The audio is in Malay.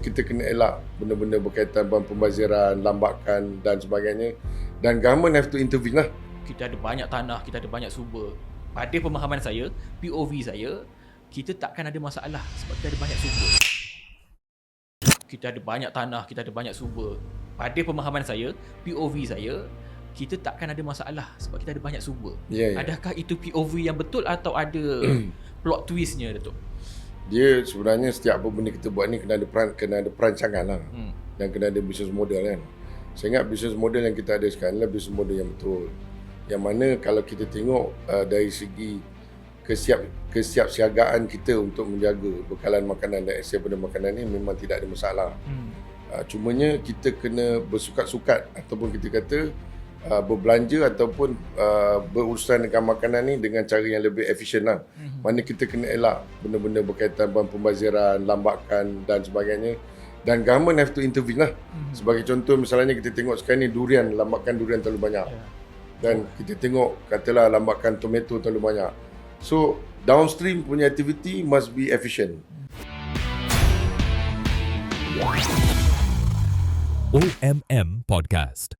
kita kena elak benda-benda berkaitan dengan pembaziran, lambakan dan sebagainya. Dan government have to intervene lah. Kita ada banyak tanah, kita ada banyak sumber. Pada pemahaman saya, POV saya, kita takkan ada masalah sebab kita ada banyak sumber. Kita ada banyak tanah, kita ada banyak sumber. Pada pemahaman saya, POV saya, kita takkan ada masalah sebab kita ada banyak sumber. Adakah itu POV yang betul atau ada plot twistnya, Datuk? Dia sebenarnya setiap apa benda kita buat ni kena ada perancangan lah. Dan kena ada business model kan. Saya ingat business model yang kita ada sekarang adalah business model yang betul. Yang mana kalau kita tengok dari segi kesiapsiagaan kita untuk menjaga bekalan makanan dan akses pada makanan ni memang tidak ada masalah. Cumanya kita kena bersukat-sukat ataupun kita kata berbelanja ataupun berurusan dengan makanan ni dengan cara yang lebih efisien lah. Mana kita kena elak benda-benda berkaitan dengan pembaziran, lambakan dan sebagainya. Dan government have to intervene lah. Sebagai contoh misalnya kita tengok sekarang ni durian, lambakan durian terlalu banyak. Dan kita tengok katalah lambakan tomato terlalu banyak. So downstream punya activity must be efficient. OMM Podcast.